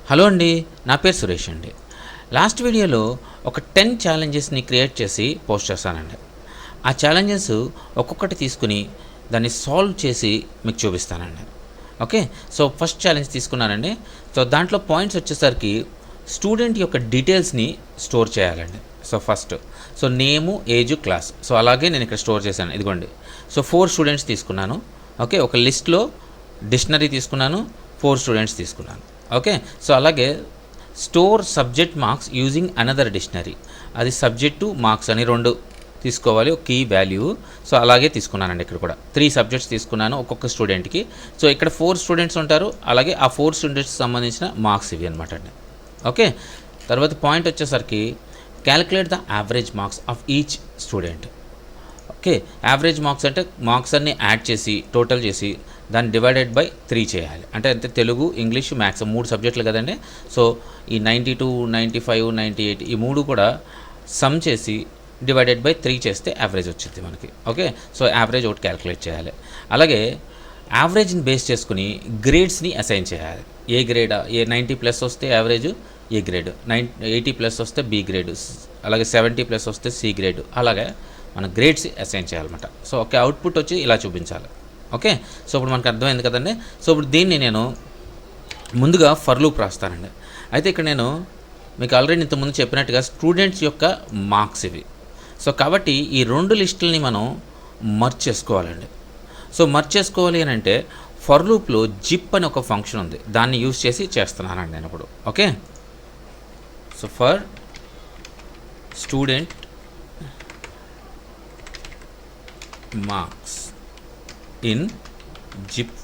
Hello అండి, నా పేరు సురేష్ అండి. లాస్ట్ వీడియోలో ఒక 10 ఛాలెంజెస్ని క్రియేట్ చేసి పోస్ట్ చేస్తానండి. ఆ ఛాలెంజెస్ ఒక్కొక్కటి తీసుకుని దాన్ని సాల్వ్ చేసి మీకు చూపిస్తానండి. ఓకే, సో ఫస్ట్ ఛాలెంజ్ తీసుకున్నానండి. సో దాంట్లో పాయింట్స్ వచ్చేసరికి స్టూడెంట్ యొక్క డీటెయిల్స్ని స్టోర్ చేయాలండి. సో ఫస్ట్ నేము, ఏజ్, క్లాస్. సో అలాగే నేను ఇక్కడ స్టోర్ చేశాను. ఇదిగోండి, సో 4 స్టూడెంట్స్ తీసుకున్నాను. ఓకే, ఒక లిస్ట్లో డిక్షనరీ తీసుకున్నాను, 4 స్టూడెంట్స్ తీసుకున్నాను. ఓకే, సో అలాగే store subject marks using another dictionary. అది సబ్జెక్టు మార్క్స్ అని 2 తీసుకోవాలి, ఒక కీ వాల్యూ. సో అలాగే తీసుకున్నానండి. ఇక్కడ కూడా 3 సబ్జెక్ట్స్ తీసుకున్నాను ఒక్కొక్క స్టూడెంట్కి. సో ఇక్కడ 4 స్టూడెంట్స్ ఉంటారు, అలాగే ఆ 4 స్టూడెంట్స్కి సంబంధించిన మార్క్స్ ఇవి అనమాట అండి. ఓకే, తర్వాత పాయింట్ వచ్చేసరికి calculate the average marks of each student. Okay, average marks అంటే మార్క్స్ అన్ని యాడ్ చేసి టోటల్ చేసి దాన్ని డివైడెడ్ బై 3 చేయాలి. అంటే తెలుగు, ఇంగ్లీష్, మ్యాథ్స్ 3 సబ్జెక్టులు కదండి. సో ఈ 92, 95, 98 ఈ 3 కూడా సమ్ చేసి డివైడెడ్ బై 3 చేస్తే యావరేజ్ వచ్చింది మనకి. ఓకే, సో యావరేజ్ ఒకటి క్యాలిక్యులేట్ చేయాలి. అలాగే యావరేజ్ని బేస్ చేసుకుని గ్రేడ్స్ని అసైన్ చేయాలి. ఏ గ్రేడ్, 90+ వస్తే యావరేజ్ ఏ గ్రేడ్, 80+ వస్తే బి గ్రేడ్, అలాగే 70+ వస్తే సి గ్రేడ్, అలాగే మన గ్రేడ్స్ అసైన్ చేయాలన్నమాట. సో ఓకే, అవుట్పుట్ వచ్చి ఇలా చూపించాలి. ఓకే, సో ఇప్పుడు మనకు అర్థమైంది కదండి. సో ఇప్పుడు దీన్ని నేను ముందుగా ఫర్ లూప్ రాస్తానండి. అయితే ఇక్కడ నేను మీకు ఆల్రెడీ ఇంతకుముందు చెప్పినట్టుగా స్టూడెంట్స్ యొక్క మార్క్స్ ఇవి. సో కాబట్టి ఈ 2 లిస్టులని మనం మర్చ్ చేసుకోవాలండి. సో మర్చ్ చేసుకోవాలి అని అంటే ఫర్ లూప్లో జిప్ అని ఒక ఫంక్షన్ ఉంది, దాన్ని యూజ్ చేసి చేస్తున్నానండి నేను ఇప్పుడు. Okay, so for student marks in zip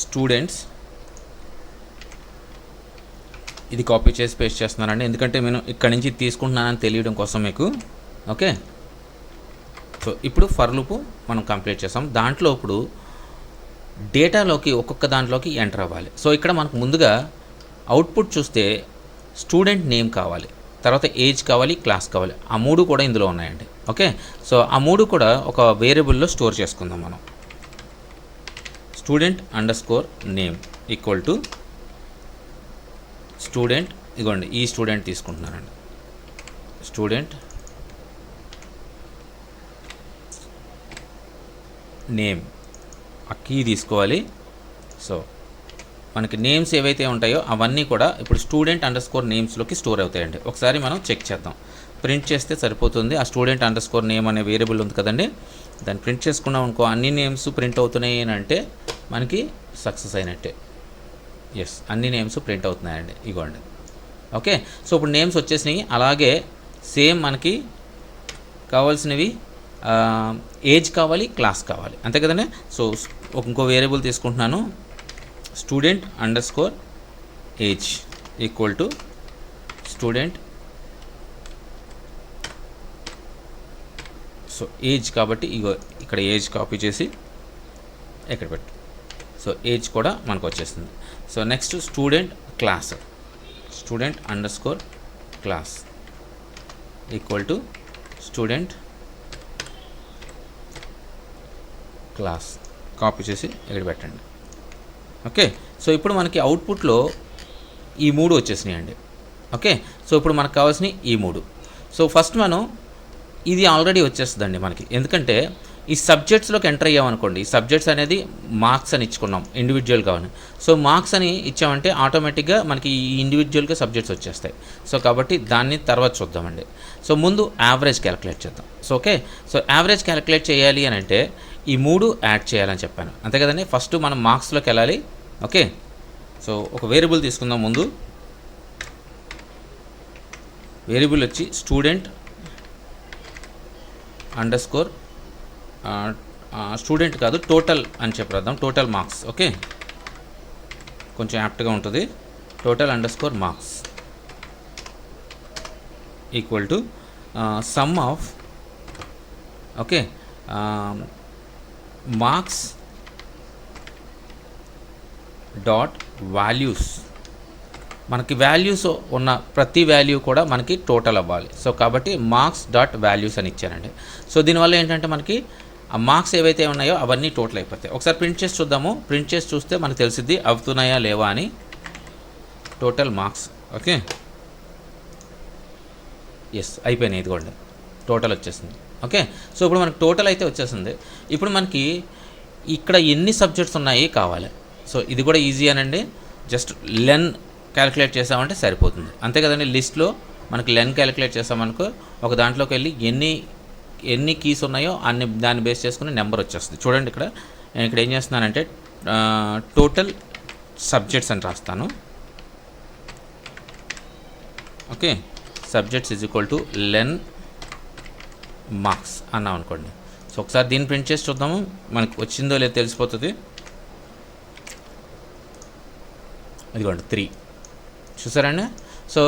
students, ఇది కాపీ చేసి పేస్ట్ చేస్తున్నానండి, ఎందుకంటే నేను ఇక్కడి నుంచి తీసుకుంటున్నానని తెలియడం కోసం మీకు. ఓకే, సో ఇప్పుడు ఫర్ లూప్ మనం కంప్లీట్ చేసాం. దాంట్లో ఇప్పుడు డేటాలోకి ఒక్కొక్క దాంట్లోకి ఎంటర్ అవ్వాలి. సో ఇక్కడ మనకు ముందుగా అవుట్పుట్ చూస్తే స్టూడెంట్ నేమ్ కావాలి, తర్వాత ఏజ్ కావాలి, క్లాస్ కావాలి. ఆ 3 కూడా ఇందులో ఉన్నాయండి. ఓకే, సో ఆ 3 కూడా ఒక వేరియబుల్లో స్టోర్ చేసుకుందాం మనం. Student underscore name equal to student, ఇదిగోండి ఈ స్టూడెంట్ తీసుకుంటున్నానండి, స్టూడెంట్ నేమ్, ఆ కీ తీసుకోవాలి. సో మనకి నేమ్స్ ఏవైతే ఉంటాయో అవన్నీ కూడా ఇప్పుడు స్టూడెంట్ అండర్స్కోర్ నేమ్స్లోకి స్టోర్ అవుతాయండి. ఒకసారి మనం చెక్ చేద్దాం. ప్రింట్ చేస్తే సరిపోతుంది. ఆ స్టూడెంట్ అండర్స్కోర్ నేమ్ అనే వేరియబుల్ ఉంది కదండి, దాన్ని ప్రింట్ చేసుకున్నాం అనుకో, అన్ని నేమ్స్ ప్రింట్ అవుతున్నాయి అని అంటే మనకి సక్సెస్ అయినట్టే. ఎస్, అన్ని నేమ్స్ ప్రింట్ అవుతున్నాయండి, ఇగోండి. ఓకే, సో ఇప్పుడు నేమ్స్ వచ్చేసినాయి. అలాగే సేమ్ మనకి కావాల్సినవి ఏజ్ కావాలి, క్లాస్ కావాలి, అంతే కదండి. సో ఇంకో వేరియబుల్ తీసుకుంటున్నాను, student underscore age equal to student, so age కాబట్టి ఇగో ఇక్కడ ఏజ్ కాపీ చేసి ఎక్కడ పెట్టు. సో ఏజ్ కూడా మనకు వచ్చేస్తుంది. So next student class, student underscore class equal to student class, copy చేసి ఎక్కడ పెట్టండి. ఓకే, సో ఇప్పుడు మనకి అవుట్పుట్లో ఈ 3 వచ్చేసినాయండి. ఓకే, సో ఇప్పుడు మనకు కావాల్సినవి ఈ 3. సో ఫస్ట్ మనం ఇది ఆల్రెడీ వచ్చేస్తుందండి మనకి, ఎందుకంటే ఈ సబ్జెక్ట్స్లోకి ఎంటర్ అయ్యామనుకోండి. ఈ సబ్జెక్ట్స్ అనేది మార్క్స్ అని ఇచ్చుకున్నాం ఇండివిజువల్గా. సో మార్క్స్ అని ఇచ్చామంటే ఆటోమేటిక్గా మనకి ఈ ఇండివిజువల్గా సబ్జెక్ట్స్ వచ్చేస్తాయి. సో కాబట్టి దాన్ని తర్వాత చూద్దామండి. సో ముందు యావరేజ్ క్యాలిక్యులేట్ చేద్దాం. So okay, so average calculate చేయాలి అని అంటే ఈ 3 యాడ్ చేయాలని చెప్పాను, అంతే కదండి. ఫస్ట్ మనం మార్క్స్లోకి వెళ్ళాలి. ఓకే, సో ఒక వేరియబుల్ తీసుకుందాం. ముందు వేరియబుల్ వచ్చి స్టూడెంట్ అండర్స్కోర్, స్టూడెంట్ కాదు టోటల్ అని చెప్పేద్దాం, టోటల్ మార్క్స్. ఓకే, కొంచెం యాప్ట్గా ఉంటుంది. Total underscore marks equal to some of, okay, marks dot values. మనకి వాల్యూస్ ఉన్న ప్రతి వాల్యూ కూడా మనకి టోటల్ అవ్వాలి. సో కాబట్టి మార్క్స్ డాట్ వాల్యూస్ అని ఇచ్చానండి. సో దీనివల్ల ఏంటంటే మనకి ఆ మార్క్స్ ఏవైతే ఉన్నాయో అవన్నీ టోటల్ అయిపోతాయి. ఒకసారి ప్రింట్ చేసి చూద్దాము. ప్రింట్ చేసి చూస్తే మనకు తెలిసిద్ది అవుతున్నాయా లేవా అని. టోటల్ మార్క్స్ ఓకే, ఎస్ అయిపోయినాయి. ఇదిగోండి టోటల్ వచ్చేసింది. ఓకే, సో ఇప్పుడు మనకు టోటల్ అయితే వచ్చేసింది. ఇప్పుడు మనకి ఇక్కడ ఎన్ని సబ్జెక్ట్స్ ఉన్నాయి కావాలి. సో ఇది కూడా ఈజీ అనండి, జస్ట్ లెన్ క్యాలిక్యులేట్ చేసామంటే సరిపోతుంది, అంతే కదండి. లిస్ట్లో మనకి లెన్ క్యాలిక్యులేట్ చేసామనుకో ఒక దాంట్లోకి వెళ్ళి ఎన్ని కీస్ ఉన్నాయో దాన్ని బేస్ చేసుకుని నెంబర్ వచ్చేస్తుంది. చూడండి ఇక్కడ నేను ఇక్కడ ఏం చేస్తున్నానంటే టోటల్ సబ్జెక్ట్స్ అని రాస్తాను. Okay, subjects is equal to len marks అన్నాం అనుకోండి. సో ఒకసారి దీన్ని ప్రింట్ చేసి చూద్దాము మనకు వచ్చిందో లేదో తెలిసిపోతుంది. ఇదిగోండి 3 చూసారండి. సో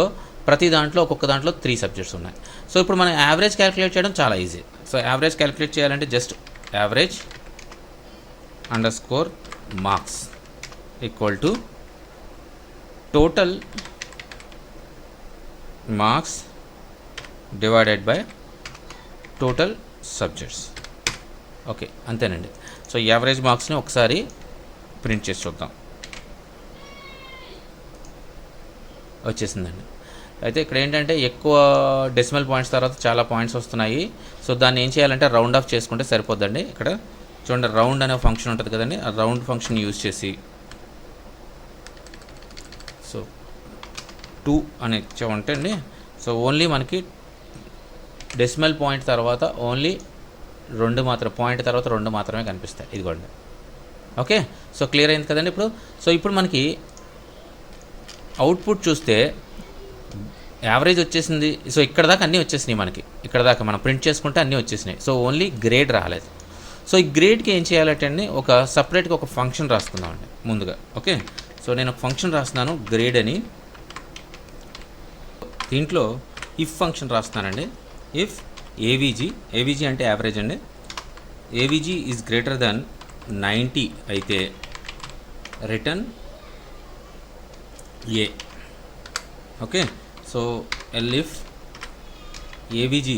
ప్రతి దాంట్లో ఒక్కొక్క దాంట్లో 3 సబ్జెక్ట్స్ ఉన్నాయి. సో ఇప్పుడు మనం యావరేజ్ క్యాలిక్యులేట్ చేయడం చాలా ఈజీ. సో యావరేజ్ క్యాలిక్యులేట్ చేయాలంటే just average underscore marks equal to total marks divided by total subjects. Okay అంతేనండి. సో యావరేజ్ మార్క్స్ని ఒకసారి ప్రింట్ చేసి చూద్దాం. వచ్చేసిందండి. అయితే ఇక్కడ ఏంటంటే ఎక్కువ డెసిమల్ పాయింట్స్ తర్వాత చాలా పాయింట్స్ వస్తున్నాయి. సో దాన్ని ఏం చేయాలంటే రౌండ్ ఆఫ్ చేసుకుంటే సరిపోద్దండి. ఇక్కడ చూడండి రౌండ్ అనే ఫంక్షన్ ఉంటుంది కదండి, ఆ రౌండ్ ఫంక్షన్ యూజ్ చేసి సో 2 అని ఇచ్చామంటే అండి, సో ఓన్లీ మనకి డెసిమల్ పాయింట్ తర్వాత ఓన్లీ 2 మాత్రం, పాయింట్ తర్వాత 2 మాత్రమే కనిపిస్తాయి. ఇదిగోండి. ఓకే, సో క్లియర్ అయింది కదండి ఇప్పుడు. సో ఇప్పుడు మనకి అవుట్పుట్ చూస్తే యావరేజ్ వచ్చేసింది. సో ఇక్కడ దాకా అన్నీ వచ్చేసినాయి మనకి, ఇక్కడ దాకా మనం ప్రింట్ చేసుకుంటే అన్నీ వచ్చేసినాయి. సో ఓన్లీ గ్రేడ్ రాలేదు. సో ఈ గ్రేడ్కి ఏం చేయాలంటే ఒక సపరేట్గా ఒక ఫంక్షన్ రాసుకుందామండి ముందుగా. ఓకే, సో నేను ఒక ఫంక్షన్ రాస్తున్నాను గ్రేడ్ అని. దీంట్లో ఇఫ్ ఫంక్షన్ రాస్తున్నానండి. ఇఫ్ ఏవీజీ అంటే యావరేజ్ అండి, ఏవీజీ ఈజ్ గ్రేటర్ దెన్ 90 అయితే return A. Okay, so elif AVG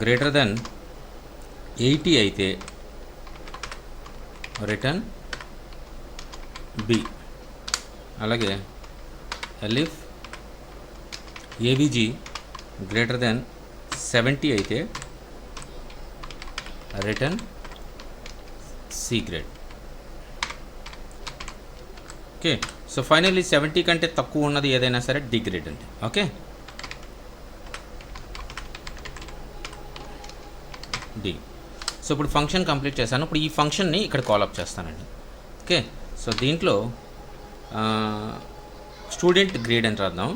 greater then 80 అయితే రిటర్న్ బి. అలాగే ఎల్ఇఫ్ ఏవీజీ గ్రేటర్ దెన్ 70 అయితే return C grade. Okay, so finally 70 కంటే తక్కువ ఉన్నది ఏదైనా సరే డి గ్రేడ్ అండి. Okay, D. సో ఇప్పుడు ఫంక్షన్ కంప్లీట్ చేశాను. ఇప్పుడు ఈ ఫంక్షన్ని ఇక్కడ కాలప్ చేస్తానండి. ఓకే, సో దీంట్లో స్టూడెంట్ గ్రేడ్ అని రాద్దాం.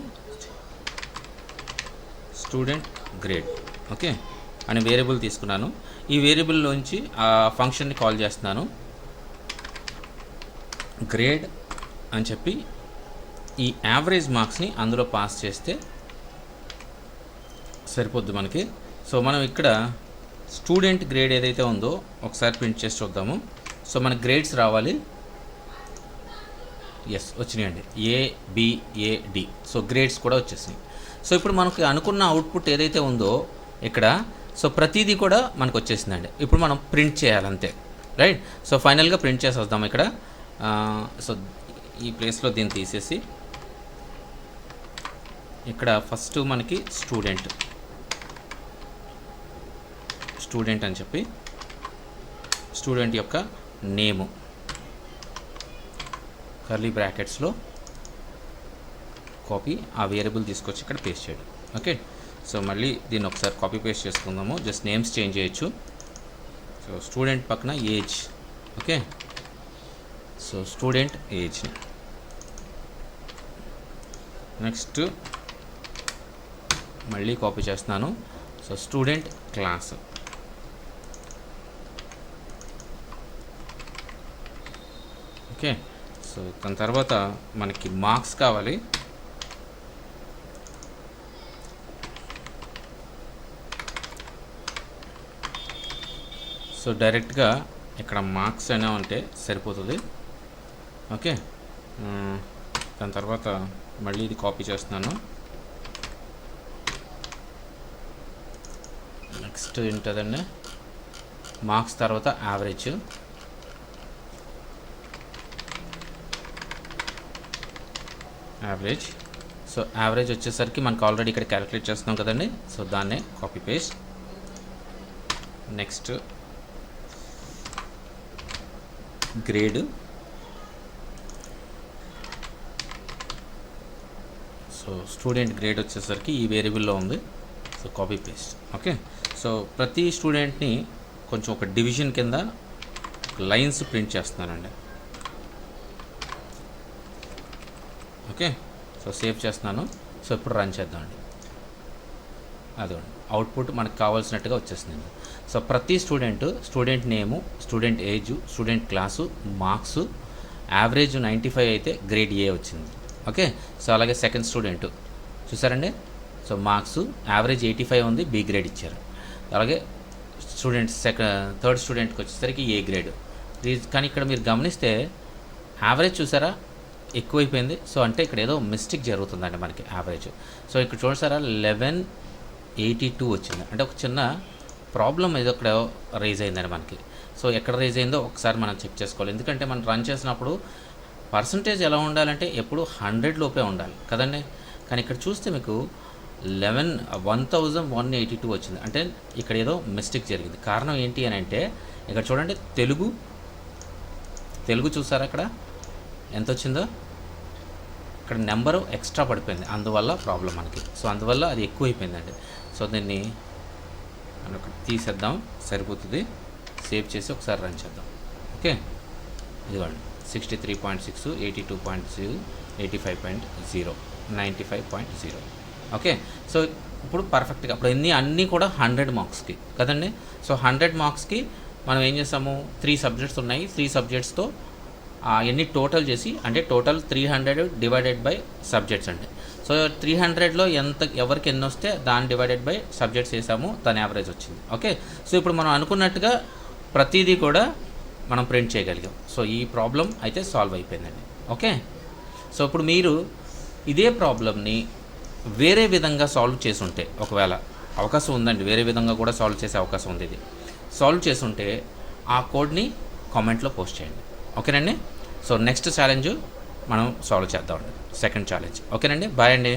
స్టూడెంట్ గ్రేడ్ ఓకే అని వేరియబుల్ తీసుకున్నాను. ఈ వేరియబుల్లోంచి ఆ ఫంక్షన్ని కాల్ చేస్తున్నాను. గ్రేడ్ అని చెప్పి ఈ యావరేజ్ మార్క్స్ని అందులో పాస్ చేస్తే సరిపోద్ది మనకి. సో మనం ఇక్కడ స్టూడెంట్ గ్రేడ్ ఏదైతే ఉందో ఒకసారి ప్రింట్ చేసి చూద్దాము. సో మనకి గ్రేడ్స్ రావాలి. ఎస్ వచ్చినాయండి, ఏబిఏడి. సో గ్రేడ్స్ కూడా వచ్చేసినాయి. సో ఇప్పుడు మనకి అనుకున్న అవుట్పుట్ ఏదైతే ఉందో ఇక్కడ, సో ప్రతిదీ కూడా మనకు వచ్చేసిందండి. ఇప్పుడు మనం ప్రింట్ చేయాలంతే, రైట్. సో ఫైనల్గా ప్రింట్ చేసి వద్దాం ఇక్కడ. సో ఈ ప్లేస్లో దీన్ని తీసేసి ఇక్కడ ఫస్ట్ మనకి స్టూడెంట్ అని చెప్పి స్టూడెంట్ యొక్క నేము కర్లీ బ్రాకెట్స్లో కాపీ, ఆ వేరియబుల్ తీసుకొచ్చి ఇక్కడ పేస్ట్ చేయడం. ఓకే, సో మళ్ళీ దీన్ని ఒకసారి కాపీ పేస్ట్ చేసుకుందాము. జస్ట్ నేమ్స్ చేంజ్ చేయొచ్చు. సో స్టూడెంట్ పక్కన age. Okay, so student age. Next మళ్ళీ కాపీ చేస్తున్నాను. So student class. Okay, so దాని తర్వాత మనకి మార్క్స్ కావాలి. సో డైరెక్ట్గా ఇక్కడ మార్క్స్ అయినా ఉంటే సరిపోతుంది. ఓకే, దాని తర్వాత మళ్ళీ ఇది కాపీ చేస్తున్నాను. నెక్స్ట్ ఏంటదండి, మార్క్స్ తర్వాత యావరేజ్, యావరేజ్. సో యావరేజ్ వచ్చేసరికి మనకు ఆల్రెడీ ఇక్కడ క్యాలిక్యులేట్ చేస్తున్నాం కదండి, సో దాన్నే copy paste. Next grade, so student grade వచ్చేసరికి ఈ వేరియబుల్లో ఉంది, so copy paste. Okay, so ప్రతి స్టూడెంట్ని కొంచెం ఒక డివిజన్ కింద లైన్స్ ప్రింట్ చేస్తున్నానండి. ఓకే, సో సేవ్ చేస్తున్నాను. సో ఇప్పుడు రన్ చేద్దామండి. అదండి అవుట్పుట్ మనకు కావాల్సినట్టుగా వచ్చేస్తుంది. సో ప్రతి student name, student age, student class, marks, average 95 అయితే గ్రేడ్ ఏ వచ్చింది. ఓకే, సో అలాగే సెకండ్ స్టూడెంట్ చూసారండి, సో మార్క్స్ యావరేజ్ 85 ఉంది, బి గ్రేడ్ ఇచ్చారు. అలాగే స్టూడెంట్ థర్డ్ స్టూడెంట్కి వచ్చేసరికి ఏ గ్రేడ్. కానీ ఇక్కడ మీరు గమనిస్తే యావరేజ్ చూసారా ఎక్కువైపోయింది. సో అంటే ఇక్కడ ఏదో మిస్టేక్ జరుగుతుందండి మనకి యావరేజ్. సో ఇక్కడ చూసారా 1182 వచ్చింది, అంటే ఒక చిన్న ప్రాబ్లం ఏదో ఇక్కడ రైజ్ అయిందండి మనకి. సో ఎక్కడ రైజ్ అయిందో ఒకసారి మనం చెక్ చేసుకోవాలి, ఎందుకంటే మనం రన్ చేసినప్పుడు పర్సంటేజ్ ఎలా ఉండాలంటే ఎప్పుడు 100 లోపే ఉండాలి కదండి. కానీ ఇక్కడ చూస్తే మీకు 1182 వచ్చింది, అంటే ఇక్కడ ఏదో మిస్టేక్ జరిగింది. కారణం ఏంటి అని అంటే ఇక్కడ చూడండి, తెలుగు చూసారా ఇక్కడ ఎంత వచ్చిందో, ఇక్కడ నెంబరు ఎక్స్ట్రా పడిపోయింది, అందువల్ల ప్రాబ్లం మనకి. సో అందువల్ల అది ఎక్కువైపోయిందండి. సో దీన్ని మనం ఒకటి తీసేద్దాం, సరిపోతుంది. సేవ్ చేసి ఒకసారి రన్ చేద్దాం. ఓకే, ఇదిగోండి 63.6, 82.0, 85.0, 95.0. ఓకే, సో ఇప్పుడు పర్ఫెక్ట్గా ఇప్పుడు అన్నీ కూడా 100 మార్క్స్కి కదండి. సో 100 మార్క్స్కి మనం ఏం చేసాము, 3 సబ్జెక్ట్స్ ఉన్నాయి, 3 సబ్జెక్ట్స్తో ఎన్ని టోటల్ చేసి, అంటే టోటల్ 300 డివైడెడ్ బై సబ్జెక్ట్స్ అండి. సో 300లో ఎవరికి ఎన్ని వస్తే దాన్ని డివైడెడ్ బై సబ్జెక్ట్స్ వేసాము, దాని యావరేజ్ వచ్చింది. ఓకే, సో ఇప్పుడు మనం అనుకున్నట్టుగా ప్రతిదీ కూడా మనం ప్రింట్ చేయగలిగాం. సో ఈ ప్రాబ్లం అయితే సాల్వ్ అయిపోయిందండి. ఓకే, సో ఇప్పుడు మీరు ఇదే ప్రాబ్లమ్ని వేరే విధంగా సాల్వ్ చేసుంటే, ఒకవేళ అవకాశం ఉందండి, వేరే విధంగా కూడా సాల్వ్ చేసే అవకాశం ఉంది. ఇది సాల్వ్ చేసుంటే ఆ కోడ్ని కామెంట్లో పోస్ట్ చేయండి. ఓకేనండి, సో నెక్స్ట్ ఛాలెంజ్ మనం సాల్వ్ చేద్దామండి, సెకండ్ ఛాలెంజ్. ఓకేనండి, బాయ్ అండి.